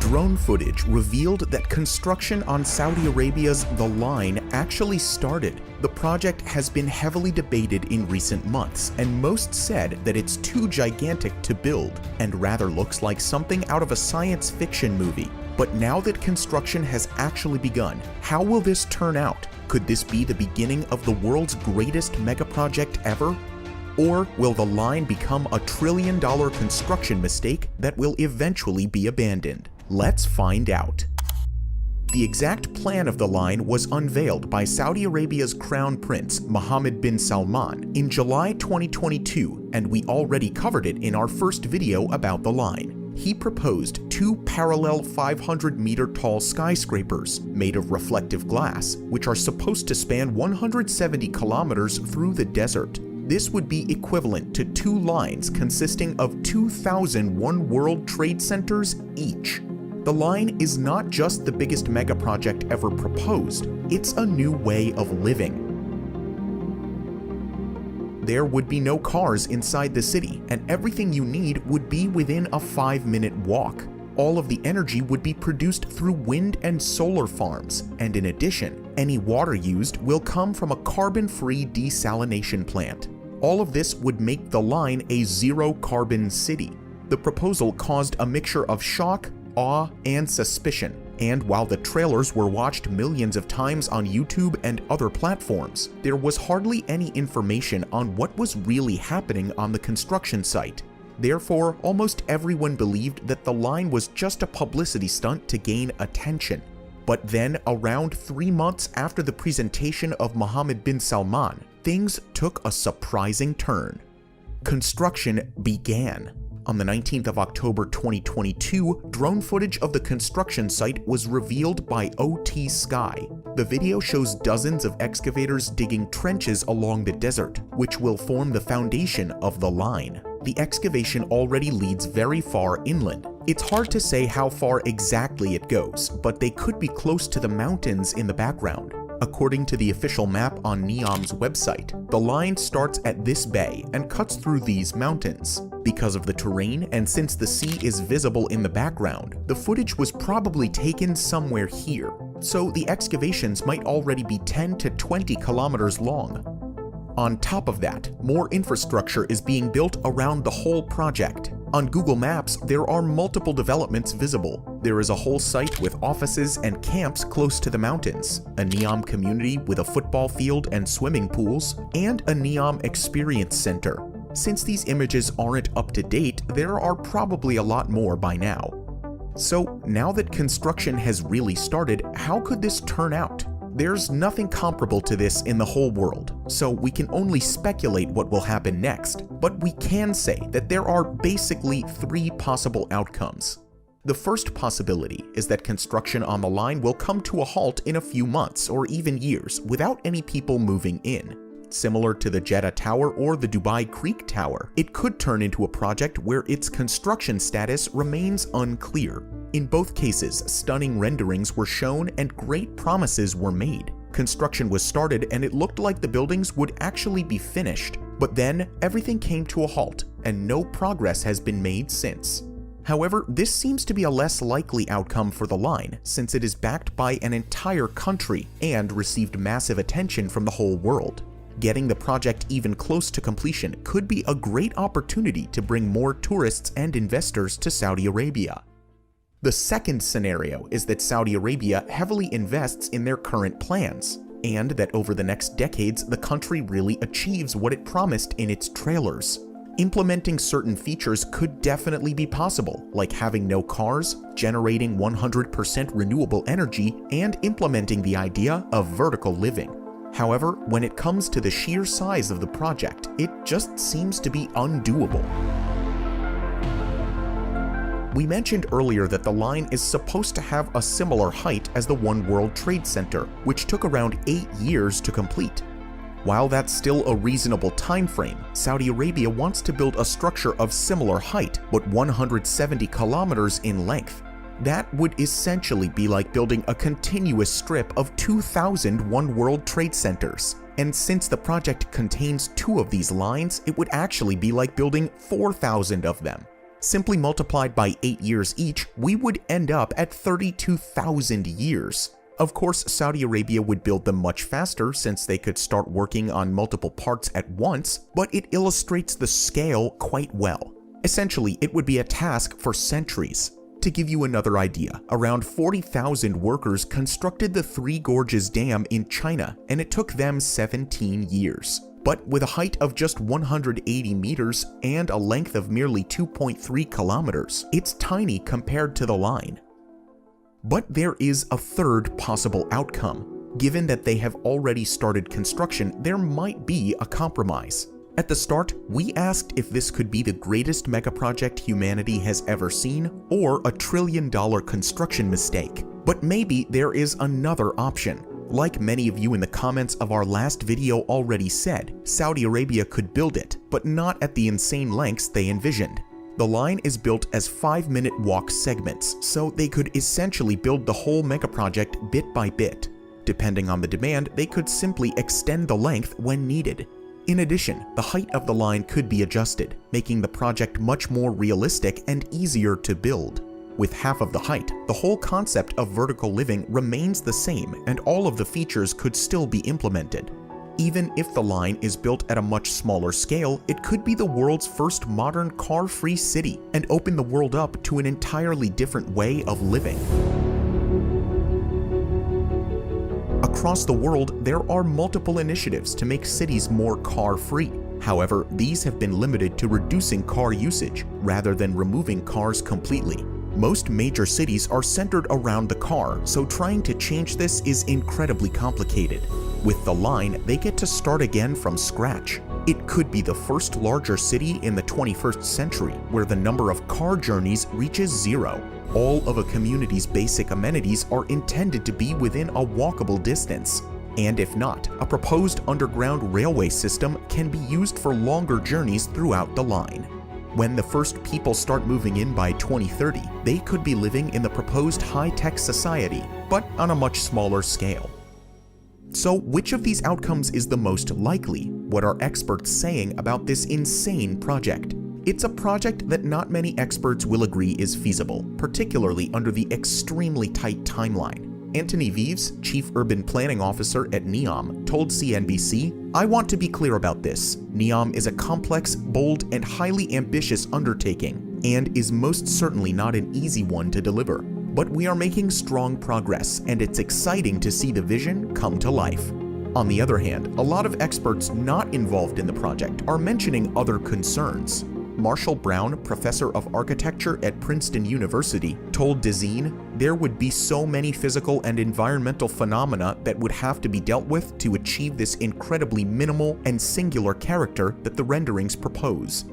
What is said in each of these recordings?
Drone footage revealed that construction on Saudi Arabia's The Line actually started. The project has been heavily debated in recent months, and most said that it's too gigantic to build and rather looks like something out of a science fiction movie. But now that construction has actually begun, how will this turn out? Could this be the beginning of the world's greatest mega project ever? Or will the line become a trillion-dollar construction mistake that will eventually be abandoned? Let's find out. The exact plan of the line was unveiled by Saudi Arabia's Crown Prince Mohammed bin Salman in July 2022, and we already covered it in our first video about the line. He proposed two parallel 500-meter-tall skyscrapers made of reflective glass, which are supposed to span 170 kilometers through the desert. This would be equivalent to two lines consisting of 2,000 One World Trade Centers each. The line is not just the biggest mega project ever proposed, it's a new way of living. There would be no cars inside the city, and everything you need would be within a 5-minute walk. All of the energy would be produced through wind and solar farms, and in addition, any water used will come from a carbon-free desalination plant. All of this would make the line a zero-carbon city. The proposal caused a mixture of shock, awe, and suspicion, and while the trailers were watched millions of times on YouTube and other platforms, there was hardly any information on what was really happening on the construction site. Therefore, almost everyone believed that the line was just a publicity stunt to gain attention. But then, around 3 months after the presentation of Mohammed bin Salman, things took a surprising turn. Construction began. On the 19th of October 2022, drone footage of the construction site was revealed by OT Sky. The video shows dozens of excavators digging trenches along the desert, which will form the foundation of the line. The excavation already leads very far inland. It's hard to say how far exactly it goes, but they could be close to the mountains in the background. According to the official map on NEOM's website, the line starts at this bay and cuts through these mountains. Because of the terrain and since the sea is visible in the background, the footage was probably taken somewhere here, so the excavations might already be 10 to 20 kilometers long. On top of that, more infrastructure is being built around the whole project. On Google Maps, there are multiple developments visible. There is a whole site with offices and camps close to the mountains, a NEOM community with a football field and swimming pools, and a NEOM Experience Center. Since these images aren't up to date, there are probably a lot more by now. So, now that construction has really started, how could this turn out? There's nothing comparable to this in the whole world, so we can only speculate what will happen next, but we can say that there are basically 3 possible outcomes. The first possibility is that construction on the line will come to a halt in a few months or even years without any people moving in. Similar to the Jeddah Tower or the Dubai Creek Tower, it could turn into a project where its construction status remains unclear. In both cases, stunning renderings were shown and great promises were made. Construction was started and it looked like the buildings would actually be finished. But then, everything came to a halt, and no progress has been made since. However, this seems to be a less likely outcome for the line, since it is backed by an entire country and received massive attention from the whole world. Getting the project even close to completion could be a great opportunity to bring more tourists and investors to Saudi Arabia. The second scenario is that Saudi Arabia heavily invests in their current plans, and that over the next decades the country really achieves what it promised in its trailers. Implementing certain features could definitely be possible, like having no cars, generating 100% renewable energy, and implementing the idea of vertical living. However, when it comes to the sheer size of the project, it just seems to be undoable. We mentioned earlier that the line is supposed to have a similar height as the One World Trade Center, which took around 8 years to complete. While that's still a reasonable time frame, Saudi Arabia wants to build a structure of similar height, but 170 kilometers in length. That would essentially be like building a continuous strip of 2,000 One World Trade Centers. And since the project contains 2 of these lines, it would actually be like building 4,000 of them. Simply multiplied by 8 years each, we would end up at 32,000 years. Of course, Saudi Arabia would build them much faster since they could start working on multiple parts at once, but it illustrates the scale quite well. Essentially, it would be a task for centuries. To give you another idea, around 40,000 workers constructed the Three Gorges Dam in China, and it took them 17 years. But with a height of just 180 meters and a length of merely 2.3 kilometers, it's tiny compared to the line. But there is a third possible outcome. Given that they have already started construction, there might be a compromise. At the start, we asked if this could be the greatest megaproject humanity has ever seen or a $1 trillion construction mistake. But maybe there is another option. Like many of you in the comments of our last video already said, Saudi Arabia could build it, but not at the insane lengths they envisioned. The line is built as 5-minute walk segments, so they could essentially build the whole megaproject bit by bit. Depending on the demand, they could simply extend the length when needed. In addition, the height of the line could be adjusted, making the project much more realistic and easier to build. With half of the height, the whole concept of vertical living remains the same and all of the features could still be implemented. Even if the line is built at a much smaller scale, it could be the world's first modern car-free city and open the world up to an entirely different way of living. Across the world, there are multiple initiatives to make cities more car-free. However, these have been limited to reducing car usage rather than removing cars completely. Most major cities are centered around the car, so trying to change this is incredibly complicated. With the line, they get to start again from scratch. It could be the first larger city in the 21st century where the number of car journeys reaches 0. All of a community's basic amenities are intended to be within a walkable distance. And if not, a proposed underground railway system can be used for longer journeys throughout the line. When the first people start moving in by 2030, they could be living in the proposed high-tech society, but on a much smaller scale. So which of these outcomes is the most likely? What are experts saying about this insane project? It's a project that not many experts will agree is feasible, particularly under the extremely tight timeline. Antony Vives, Chief Urban Planning Officer at NEOM, told CNBC, "I want to be clear about this. NEOM is a complex, bold, and highly ambitious undertaking, and is most certainly not an easy one to deliver. But we are making strong progress, and it's exciting to see the vision come to life." On the other hand, a lot of experts not involved in the project are mentioning other concerns. Marshall Brown, professor of architecture at Princeton University, told DAZN, "There would be so many physical and environmental phenomena that would have to be dealt with to achieve this incredibly minimal and singular character that the renderings propose."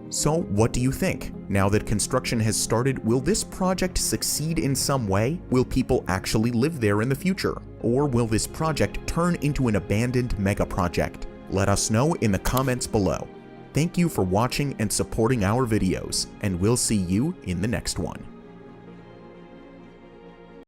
So what do you think? Now that construction has started, will this project succeed in some way? Will people actually live there in the future? Or will this project turn into an abandoned mega project? Let us know in the comments below. Thank you for watching and supporting our videos, and we'll see you in the next one.